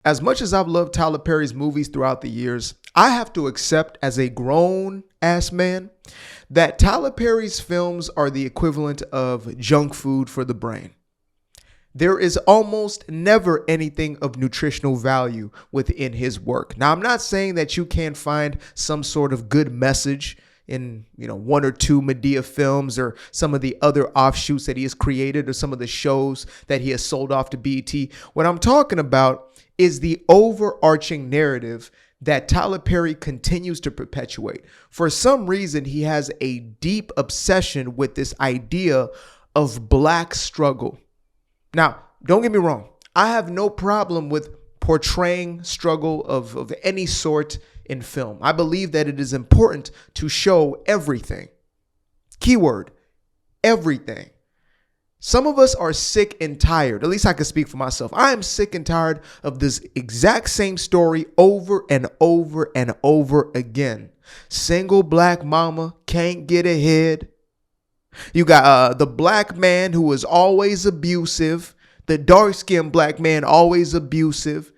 As much as I've loved Tyler Perry's movies throughout the years, I have to accept as a grown ass man that Tyler Perry's films are the equivalent of junk food for the brain. There is almost never anything of nutritional value within his work. Now, I'm not saying that you can't find some sort of good message in, one or two Medea films or some of the other offshoots that he has created or some of the shows that he has sold off to BET. What I'm talking about is the overarching narrative that Tyler Perry continues to perpetuate. For some reason, he has a deep obsession with this idea of black struggle. Now, don't get me wrong. I have no problem with portraying struggle of any sort in film. I believe that it is important to show everything. Keyword, everything. Some of us are sick and tired. At least I can speak for myself. I am sick and tired of this exact same story over and over and over again. Single black mama can't get ahead. You got the black man who is always abusive. The dark-skinned black man always abusive.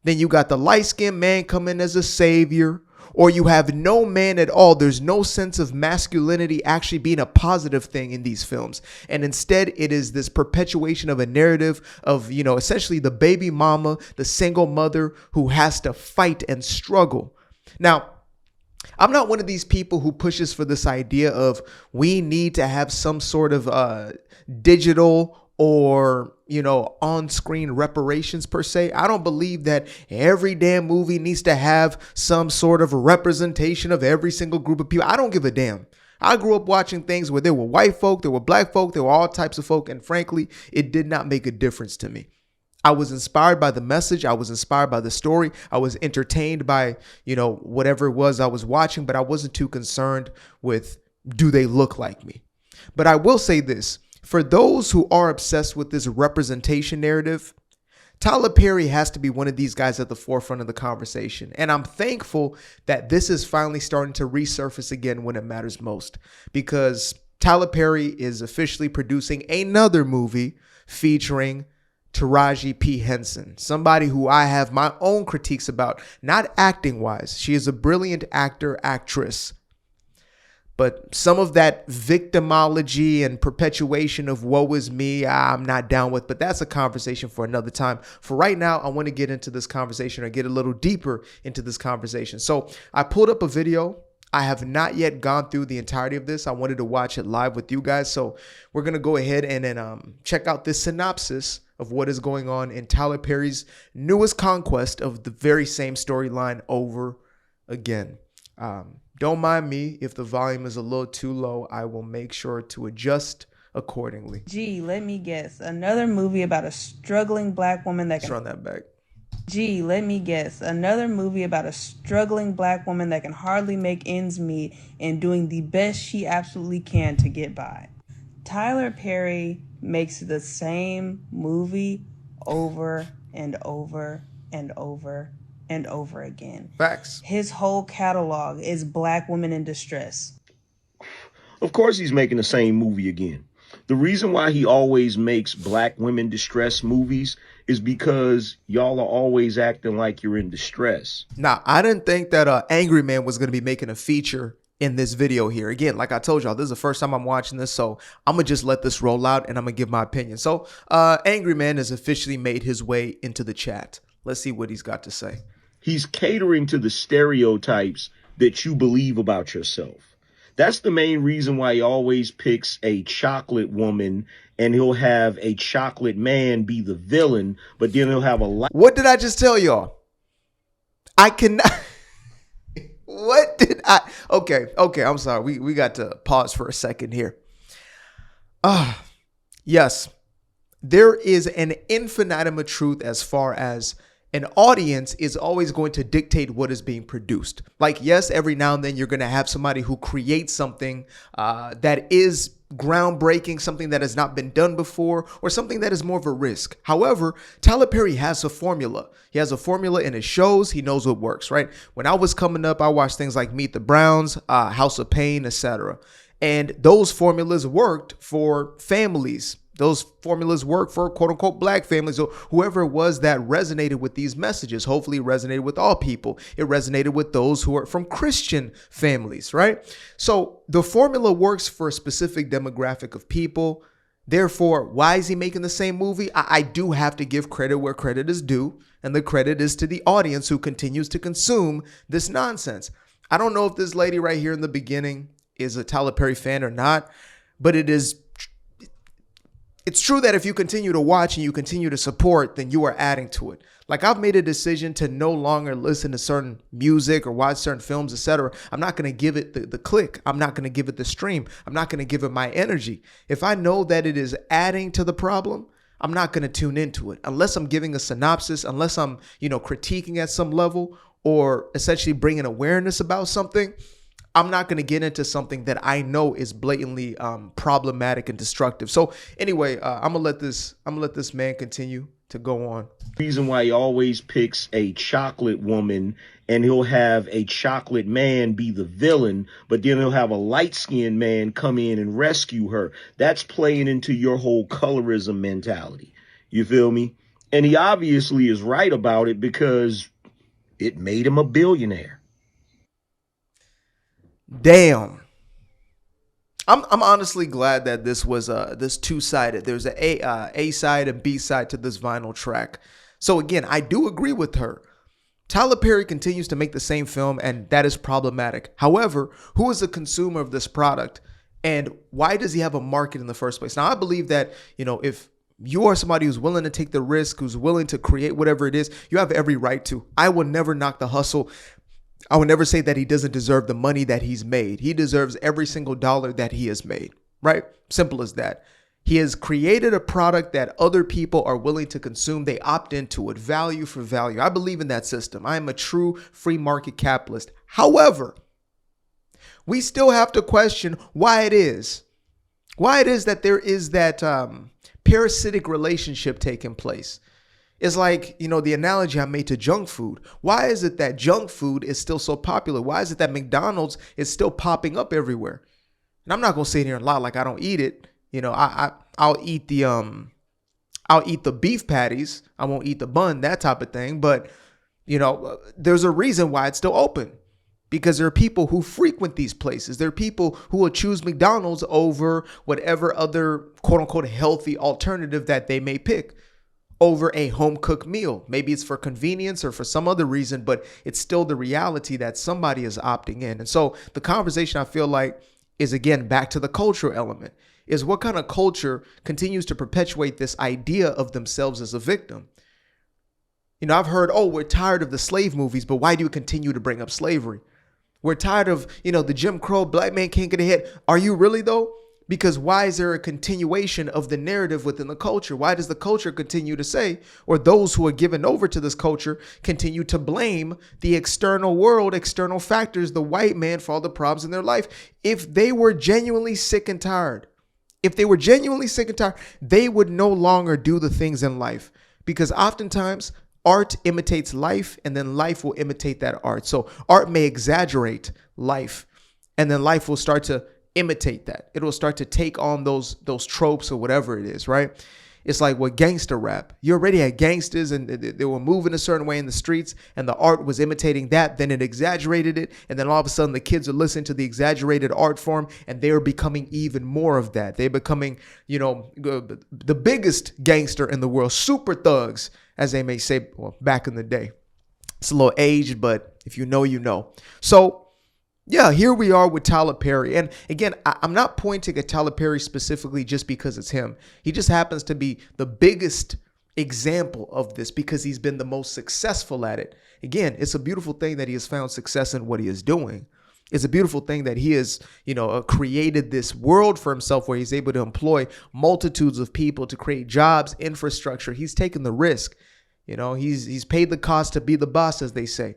Then you got the light-skinned man coming as a savior. Or you have no man at all. There's no sense of masculinity actually being a positive thing in these films. And instead, it is this perpetuation of a narrative of, essentially the baby mama, the single mother who has to fight and struggle. Now, I'm not one of these people who pushes for this idea of we need to have some sort of digital or, on-screen reparations per se. I don't believe that every damn movie needs to have some sort of representation of every single group of people. I don't give a damn. I grew up watching things where there were white folk, there were black folk, there were all types of folk. And frankly, it did not make a difference to me. I was inspired by the message. I was inspired by the story. I was entertained by, whatever it was I was watching, but I wasn't too concerned with, do they look like me? But I will say this. For those who are obsessed with this representation narrative, Tyler Perry has to be one of these guys at the forefront of the conversation. And I'm thankful that this is finally starting to resurface again when it matters most, because Tyler Perry is officially producing another movie featuring Taraji P. Henson, somebody who I have my own critiques about, not acting wise. She is a brilliant actress. But some of that victimology and perpetuation of woe is me, I'm not down with. But that's a conversation for another time. For right now, I want to get into this conversation or get a little deeper into this conversation. So I pulled up a video. I have not yet gone through the entirety of this. I wanted to watch it live with you guys. So we're going to go ahead and then check out this synopsis of what is going on in Tyler Perry's newest conquest of the very same storyline over again. Don't mind me if the volume is a little too low. I will make sure to adjust accordingly. Gee, let me guess. Another movie about a struggling black woman that Let's run that back. Gee, let me guess. Another movie about a struggling black woman that can hardly make ends meet and doing the best she absolutely can to get by. Tyler Perry makes the same movie over and over and over and over again. Facts. His whole catalog is black women in distress. Of course he's making the same movie again. The reason why he always makes black women distress movies is because y'all are always acting like you're in distress. Now, I didn't think that Angry Man was going to be making a feature in this video here. Again, like I told y'all, this is the first time I'm watching this, so I'm going to just let this roll out and I'm going to give my opinion. So Angry Man has officially made his way into the chat. Let's see what he's got to say. He's catering to the stereotypes that you believe about yourself. That's the main reason why he always picks a chocolate woman and he'll have a chocolate man be the villain, but then he'll have a What did I just tell y'all? I cannot. What did I? Okay. I'm sorry. We got to pause for a second here. Yes, there is an infinitum of truth as far as an audience is always going to dictate what is being produced. Like, yes, every now and then you're going to have somebody who creates something that is groundbreaking, something that has not been done before, or something that is more of a risk. However, Tyler Perry has a formula. He has a formula in his shows. He knows what works, right? When I was coming up, I watched things like Meet the Browns, House of Pain, etc. And those formulas worked for families those formulas work for quote unquote black families or whoever it was that resonated with these messages. Hopefully it resonated with all people. It resonated with those who are from Christian families, right? So the formula works for a specific demographic of people. Therefore, why is he making the same movie? I do have to give credit where credit is due, and the credit is to the audience who continues to consume this nonsense. I don't know if this lady right here in the beginning is a Tyler Perry fan or not, but it's true that if you continue to watch and you continue to support, then you are adding to it. Like, I've made a decision to no longer listen to certain music or watch certain films, etc. I'm not going to give it the click. I'm not going to give it the stream. I'm not going to give it my energy. If I know that it is adding to the problem, I'm not going to tune into it unless I'm giving a synopsis, unless I'm, critiquing at some level or essentially bringing awareness about something. I'm not going to get into something that I know is blatantly problematic and destructive. So anyway, I'm gonna let this man continue to go on. Reason why he always picks a chocolate woman and he'll have a chocolate man be the villain, but then he'll have a light-skinned man come in and rescue her. That's playing into your whole colorism mentality. You feel me? And he obviously is right about it because it made him a billionaire. Damn. I'm honestly glad that this was this two-sided. There's a side and B side to this vinyl track. So again, I do agree with her. Tyler Perry continues to make the same film, and that is problematic. However, who is the consumer of this product, and why does he have a market in the first place? Now, I believe that, if you are somebody who's willing to take the risk, who's willing to create whatever it is, you have every right to. I will never knock the hustle. I would never say that he doesn't deserve the money that he's made. He deserves every single dollar that he has made, right? Simple as that. He has created a product that other people are willing to consume. They opt into it, value for value. I believe in that system. I am a true free market capitalist. However, we still have to question why it is that there is that parasitic relationship taking place. It's like, the analogy I made to junk food. Why is it that junk food is still so popular? Why is it that McDonald's is still popping up everywhere? And I'm not going to sit here and lie like I don't eat it. I'll eat the beef patties. I won't eat the bun, that type of thing. But, there's a reason why it's still open. Because there are people who frequent these places. There are people who will choose McDonald's over whatever other quote unquote healthy alternative that they may pick over a home cooked meal. Maybe it's for convenience or for some other reason, but it's still the reality that somebody is opting in. And so the conversation, I feel like, is again back to the cultural element, is what kind of culture continues to perpetuate this idea of themselves as a victim. I've heard, we're tired of the slave movies, but why do you continue to bring up slavery? We're tired of, the Jim Crow, black man can't get ahead. Are you really though? Because why is there a continuation of the narrative within the culture? Why does the culture continue to say, or those who are given over to this culture continue to blame the external world, external factors, the white man for all the problems in their life? If they were genuinely sick and tired, they would no longer do the things in life, because oftentimes art imitates life and then life will imitate that art. So art may exaggerate life and then life will start to imitate that. It will start to take on those tropes or whatever it is, right? It's like what gangster rap. You already had gangsters and they were moving a certain way in the streets and the art was imitating that. Then it exaggerated it. And then all of a sudden the kids are listening to the exaggerated art form and they're becoming even more of that. They're becoming, the biggest gangster in the world, super thugs, as they may say, back in the day. It's a little aged, but if you know, you know. So yeah, here we are with Tyler Perry. And again, I'm not pointing at Tyler Perry specifically just because it's him. He just happens to be the biggest example of this because he's been the most successful at it. Again, it's a beautiful thing that he has found success in what he is doing. It's a beautiful thing that he has, created this world for himself where he's able to employ multitudes of people to create jobs, infrastructure. He's taken the risk. He's paid the cost to be the boss, as they say.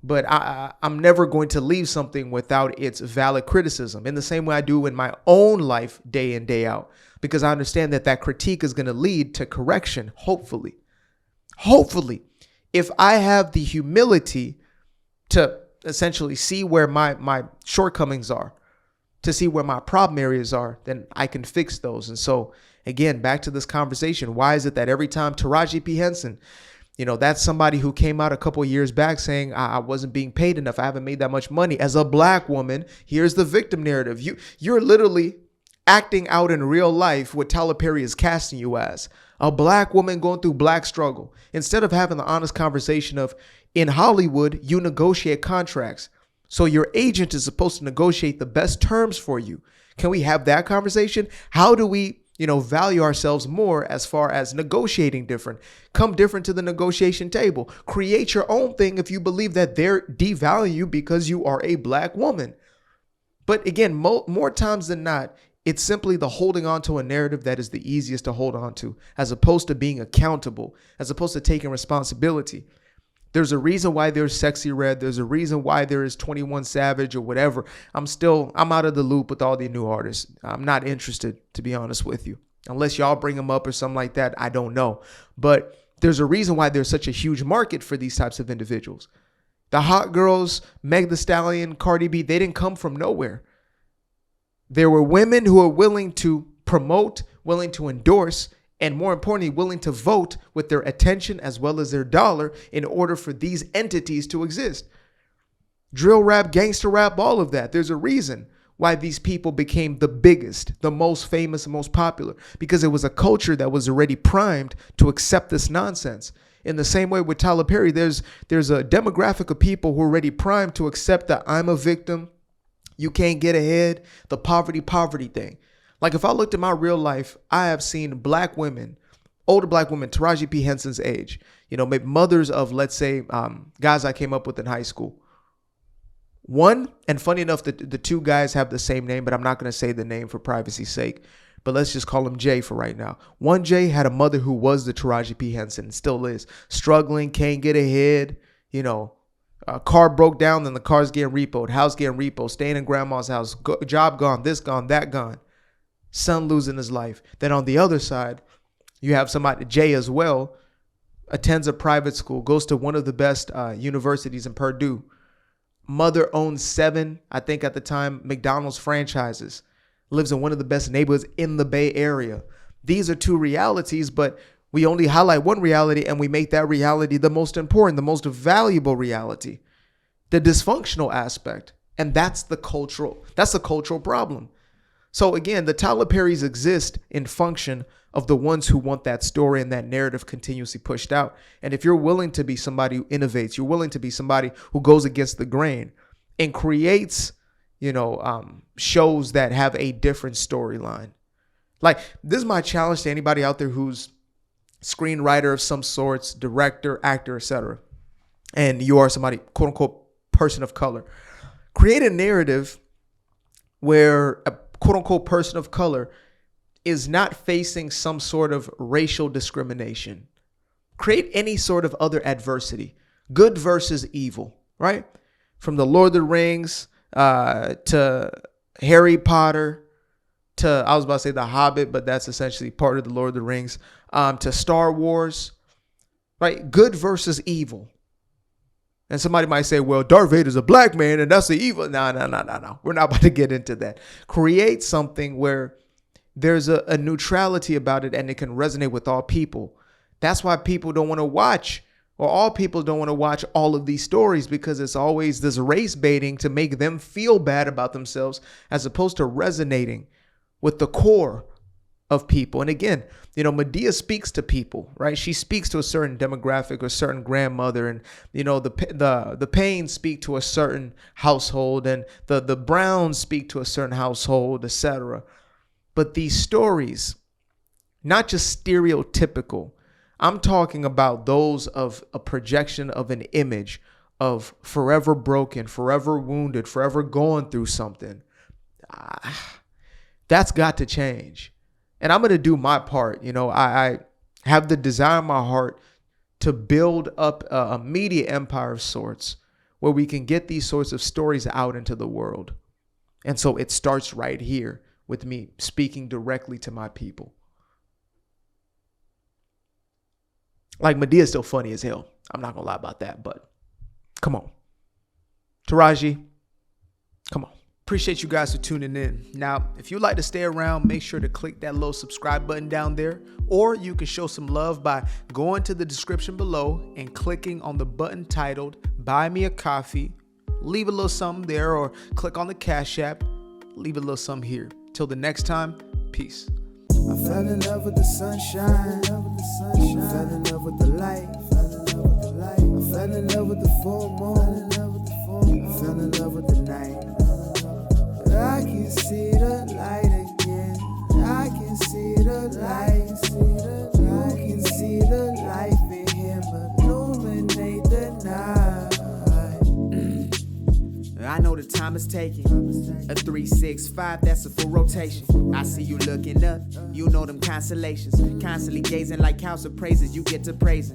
But I'm never going to leave something without its valid criticism in the same way I do in my own life day in, day out, because I understand that critique is going to lead to correction. Hopefully, if I have the humility to essentially see where my shortcomings are, to see where my problem areas are, then I can fix those. And so Again, back to this conversation. Why is it that every time Taraji P. Henson, that's somebody who came out a couple of years back saying I wasn't being paid enough. I haven't made that much money. As a black woman, here's the victim narrative. You're literally acting out in real life what Tyler Perry is casting you as. A black woman going through black struggle. Instead of having the honest conversation of, in Hollywood, you negotiate contracts. So your agent is supposed to negotiate the best terms for you. Can we have that conversation? How do we, value ourselves more as far as negotiating different? Come different to the negotiation table. Create your own thing if you believe that they're devaluing you because you are a black woman. But again, more times than not, it's simply the holding on to a narrative that is the easiest to hold on to, as opposed to being accountable, as opposed to taking responsibility. There's a reason why there's Sexy Red. There's a reason why there is 21 Savage or whatever. I'm out of the loop with all the new artists. I'm not interested, to be honest with you. Unless y'all bring them up or something like that, I don't know. But there's a reason why there's such a huge market for these types of individuals. The hot girls, Meg Thee Stallion, Cardi B, they didn't come from nowhere. There were women who are willing to promote, willing to endorse, and more importantly, willing to vote with their attention as well as their dollar in order for these entities to exist. Drill rap, gangster rap, all of that. There's a reason why these people became the biggest, the most famous, and most popular, because it was a culture that was already primed to accept this nonsense. In the same way with Tyler Perry, there's a demographic of people who are already primed to accept that I'm a victim, you can't get ahead, the poverty thing. Like if I looked at my real life, I have seen black women, older black women, Taraji P. Henson's age, maybe mothers of, let's say, guys I came up with in high school. One, and funny enough, the two guys have the same name, but I'm not going to say the name for privacy's sake. But let's just call him Jay for right now. One Jay had a mother who was the Taraji P. Henson and still is. Struggling, can't get ahead, car broke down, then the car's getting repoed, house getting repoed, staying in grandma's house, job gone, this gone, that gone. Son losing his life. Then on the other side, you have somebody, Jay as well, attends a private school, goes to one of the best universities in Purdue. Mother owns 7, I think at the time, McDonald's franchises. Lives in one of the best neighborhoods in the Bay Area. These are two realities, but we only highlight one reality and we make that reality the most important, the most valuable reality, the dysfunctional aspect. And that's the cultural problem. So again, the Tyler Perrys exist in function of the ones who want that story and that narrative continuously pushed out. And if you're willing to be somebody who innovates, you're willing to be somebody who goes against the grain and creates, shows that have a different storyline. Like this is my challenge to anybody out there who's screenwriter of some sorts, director, actor, etc. And you are somebody, quote unquote, person of color. Create a narrative where a quote unquote person of color is not facing some sort of racial discrimination. Create any sort of other adversity, good versus evil, right? From the Lord of the Rings to Harry Potter to, I was about to say The Hobbit, but that's essentially part of the Lord of the Rings, to Star Wars, right? Good versus evil. And somebody might say, well, Darth Vader's a black man and that's the evil. No. We're not about to get into that. Create something where there's a neutrality about it and it can resonate with all people. That's why people don't want to watch, or all people don't want to watch all of these stories, because it's always this race baiting to make them feel bad about themselves as opposed to resonating with the core of people. And again, Medea speaks to people, right? She speaks to a certain demographic, or a certain grandmother, and the Paynes speak to a certain household, and the Browns speak to a certain household, etc. But these stories, not just stereotypical, I'm talking about those of a projection of an image of forever broken, forever wounded, forever going through something. That's got to change. And I'm going to do my part. I have the desire in my heart to build up a media empire of sorts where we can get these sorts of stories out into the world. And so it starts right here with me speaking directly to my people. Like, Medea's still funny as hell. I'm not going to lie about that, but come on. Taraji, come on. Appreciate you guys for tuning in. Now, if you'd like to stay around, make sure to click that little subscribe button down there, or you can show some love by going to the description below and clicking on the button titled Buy Me a Coffee. Leave a little something there, or click on the Cash App. Leave a little something here. Till the next time, peace. I fell in love with the sunshine. I fell in love with the light. I fell in love with the full moon. I fell in love with the night. I can see the light again. I can see the light. You can see the life in him illuminate the night. I know the time is taking. A 3-6-5, that's a full rotation. I see you looking up, you know them constellations. Constantly gazing like house of praises, you get to praising.